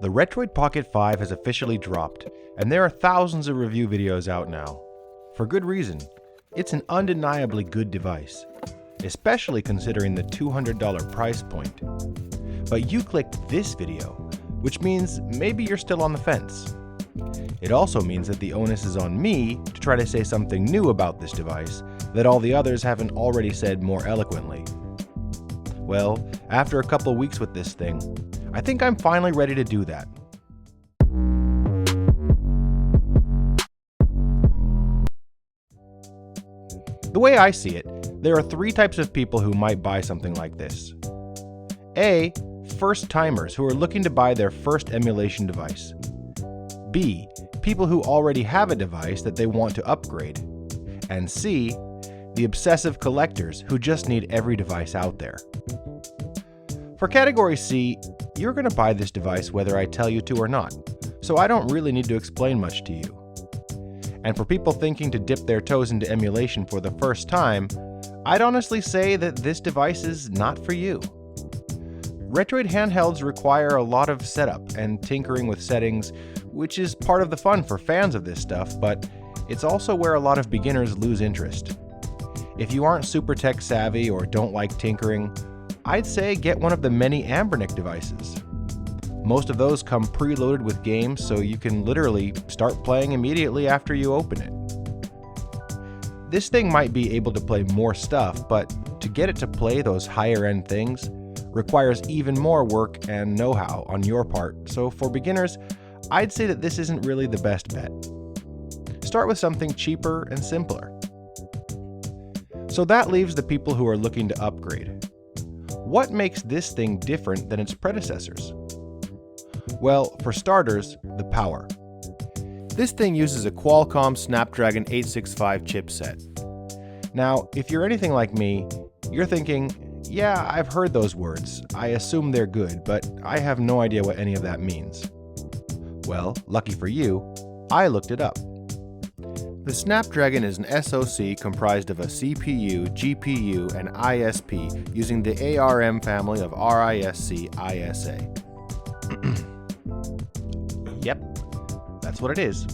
The Retroid Pocket 5 has officially dropped, and there are thousands of review videos out now. For good reason. It's an undeniably good device, especially considering the $200 price point. But you clicked this video, which means maybe you're still on the fence. It also means that the onus is on me to try to say something new about this device that all the others haven't already said more eloquently. Well, after a couple weeks with this thing, I think I'm finally ready to do that. The way I see it, there are three types of people who might buy something like this. A. First-timers who are looking to buy their first emulation device. B. People who already have a device that they want to upgrade. And C. The obsessive collectors who just need every device out there. For category C, you're going to buy this device whether I tell you to or not, so I don't really need to explain much to you. And for people thinking to dip their toes into emulation for the first time, I'd honestly say that this device is not for you. Retroid handhelds require a lot of setup and tinkering with settings, which is part of the fun for fans of this stuff, but it's also where a lot of beginners lose interest. If you aren't super tech savvy or don't like tinkering, I'd say get one of the many Ambernic devices. Most of those come preloaded with games, so you can literally start playing immediately after you open it. This thing might be able to play more stuff, but to get it to play those higher end things requires even more work and know-how on your part, so for beginners, I'd say that this isn't really the best bet. Start with something cheaper and simpler. So that leaves the people who are looking to upgrade. What makes this thing different than its predecessors? Well, for starters, the power. This thing uses a Qualcomm Snapdragon 865 chipset. Now, if you're anything like me, you're thinking, yeah, I've heard those words. I assume they're good, but I have no idea what any of that means. Well, lucky for you, I looked it up. The Snapdragon is an SoC comprised of a CPU, GPU, and ISP using the ARM family of RISC ISA. Yep, that's what it is.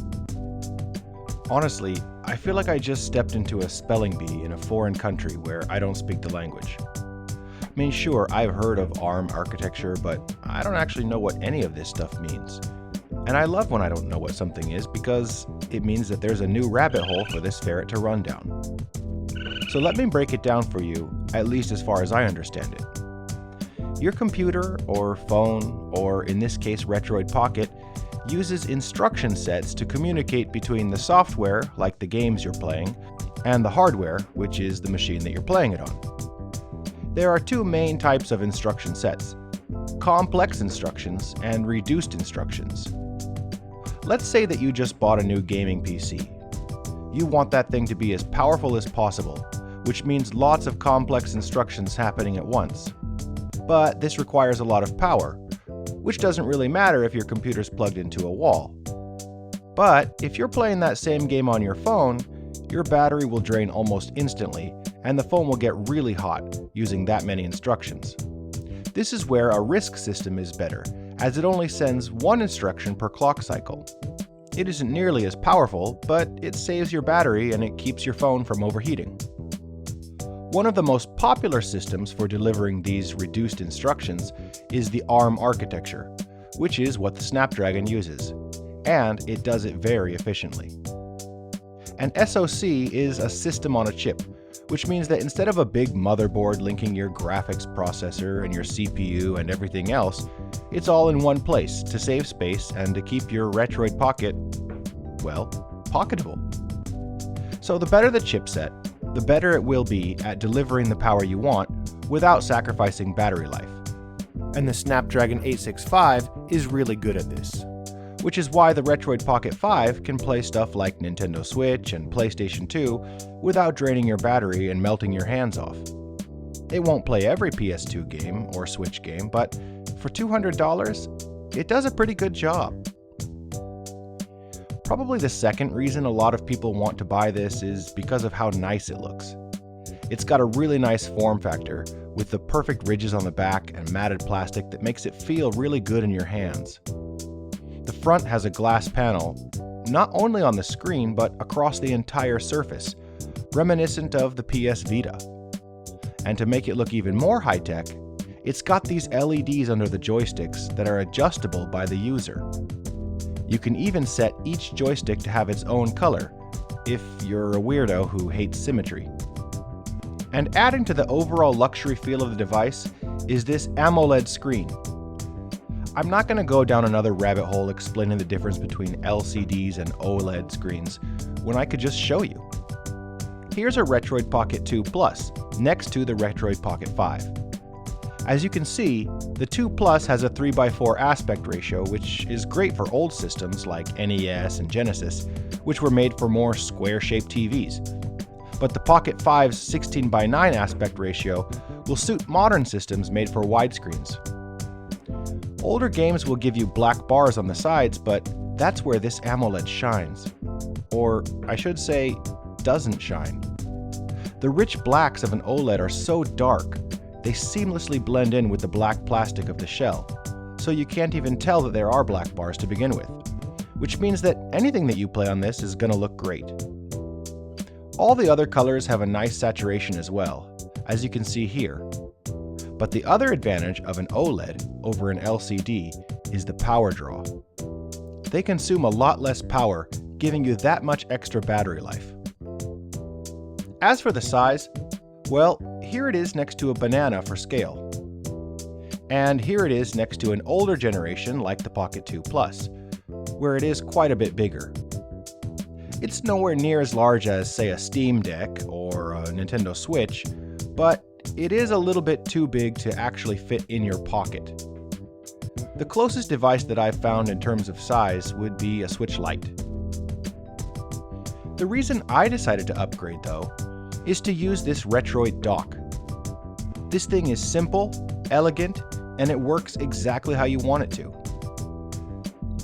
Honestly, I feel like I just stepped into a spelling bee in a foreign country where I don't speak the language. I mean, sure, I've heard of ARM architecture, but I don't actually know what any of this stuff means. And I love when I don't know what something is because it means that there's a new rabbit hole for this ferret to run down. So let me break it down for you, at least as far as I understand it. Your computer or phone, or in this case Retroid Pocket, uses instruction sets to communicate between the software, like the games you're playing, and the hardware, which is the machine that you're playing it on. There are two main types of instruction sets: complex instructions and reduced instructions. Let's say that you just bought a new gaming PC. You want that thing to be as powerful as possible, which means lots of complex instructions happening at once. But this requires a lot of power, which doesn't really matter if your computer's plugged into a wall. But if you're playing that same game on your phone, your battery will drain almost instantly, and the phone will get really hot using that many instructions. This is where a RISC system is better, as it only sends one instruction per clock cycle. It isn't nearly as powerful, but it saves your battery and it keeps your phone from overheating. One of the most popular systems for delivering these reduced instructions is the ARM architecture, which is what the Snapdragon uses, and it does it very efficiently. An SoC is a system on a chip, which means that instead of a big motherboard linking your graphics processor and your CPU and everything else, it's all in one place to save space and to keep your Retroid Pocket, well, pocketable. So the better the chipset, the better it will be at delivering the power you want without sacrificing battery life. And the Snapdragon 865 is really good at this, which is why the Retroid Pocket 5 can play stuff like Nintendo Switch and PlayStation 2 without draining your battery and melting your hands off. It won't play every PS2 game or Switch game, but for $200, it does a pretty good job. Probably the second reason a lot of people want to buy this is because of how nice it looks. It's got a really nice form factor, with the perfect ridges on the back and matted plastic that makes it feel really good in your hands. The front has a glass panel, not only on the screen but across the entire surface, reminiscent of the PS Vita. And to make it look even more high-tech, it's got these LEDs under the joysticks that are adjustable by the user. You can even set each joystick to have its own color, if you're a weirdo who hates symmetry. And adding to the overall luxury feel of the device is this AMOLED screen. I'm not going to go down another rabbit hole explaining the difference between LCDs and OLED screens when I could just show you. Here's a Retroid Pocket 2 Plus next to the Retroid Pocket 5. As you can see, the 2 Plus has a 3:4 aspect ratio, which is great for old systems like NES and Genesis, which were made for more square-shaped TVs. But the Pocket 5's 16:9 aspect ratio will suit modern systems made for widescreens. Older games will give you black bars on the sides, but that's where this AMOLED shines. Or, I should say, doesn't shine. The rich blacks of an OLED are so dark, they seamlessly blend in with the black plastic of the shell, so you can't even tell that there are black bars to begin with, which means that anything that you play on this is going to look great. All the other colors have a nice saturation as well, as you can see here. But the other advantage of an OLED over an LCD is the power draw. They consume a lot less power, giving you that much extra battery life. As for the size, well, here it is next to a banana for scale. And here it is next to an older generation like the Pocket 2 Plus, where it is quite a bit bigger. It's nowhere near as large as, say, a Steam Deck or a Nintendo Switch, but it is a little bit too big to actually fit in your pocket. The closest device that I've found in terms of size would be a Switch Lite. The reason I decided to upgrade, though, is to use this Retroid Dock. This thing is simple, elegant, and it works exactly how you want it to.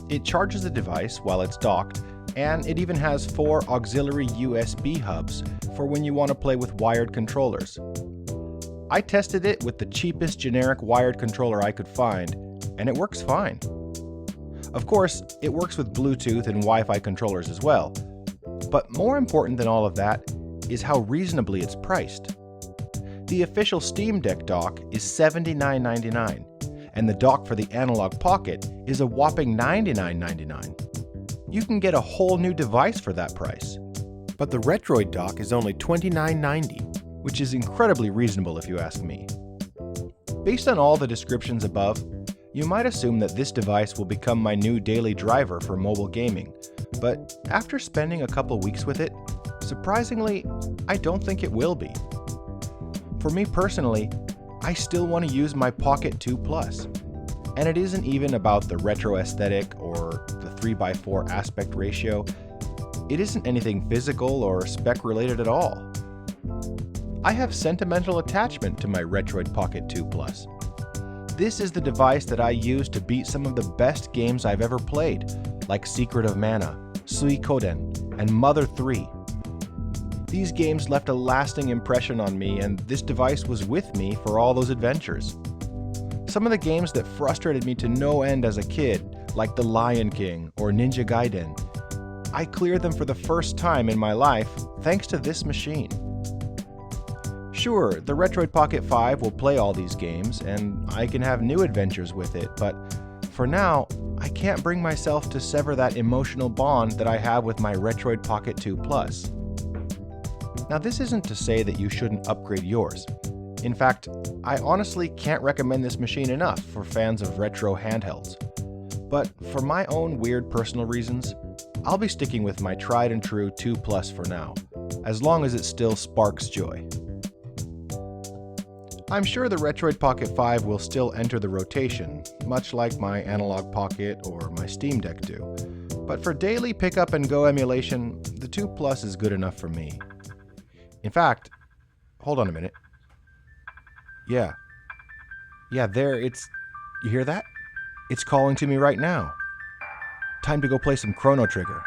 It charges the device while it's docked, and it even has 4 auxiliary USB hubs for when you want to play with wired controllers. I tested it with the cheapest generic wired controller I could find, and it works fine. Of course, it works with Bluetooth and Wi-Fi controllers as well, but more important than all of that is how reasonably it's priced. The official Steam Deck dock is $79.99, and the dock for the Analog Pocket is a whopping $99.99. You can get a whole new device for that price. But the Retroid Dock is only $29.90, which is incredibly reasonable if you ask me. Based on all the descriptions above, you might assume that this device will become my new daily driver for mobile gaming, but after spending a couple weeks with it, surprisingly, I don't think it will be. For me personally, I still want to use my Pocket 2 Plus, and it isn't even about the retro aesthetic or the 3:4 aspect ratio. It isn't anything physical or spec related at all. I have sentimental attachment to my Retroid Pocket 2 Plus. This is the device that I use to beat some of the best games I've ever played, like Secret of Mana, Suikoden, and Mother 3. These games left a lasting impression on me, and this device was with me for all those adventures. Some of the games that frustrated me to no end as a kid, like The Lion King or Ninja Gaiden, I cleared them for the first time in my life thanks to this machine. Sure, the Retroid Pocket 5 will play all these games, and I can have new adventures with it, but for now, I can't bring myself to sever that emotional bond that I have with my Retroid Pocket 2 Plus. Now, this isn't to say that you shouldn't upgrade yours. In fact, I honestly can't recommend this machine enough for fans of retro handhelds. But for my own weird personal reasons, I'll be sticking with my tried and true 2 Plus for now, as long as it still sparks joy. I'm sure the Retroid Pocket 5 will still enter the rotation, much like my Analog Pocket or my Steam Deck do. But for daily pick-up and go emulation, the 2 Plus is good enough for me. In fact, hold on a minute. Yeah, there, you hear that? It's calling to me right now. Time to go play some Chrono Trigger.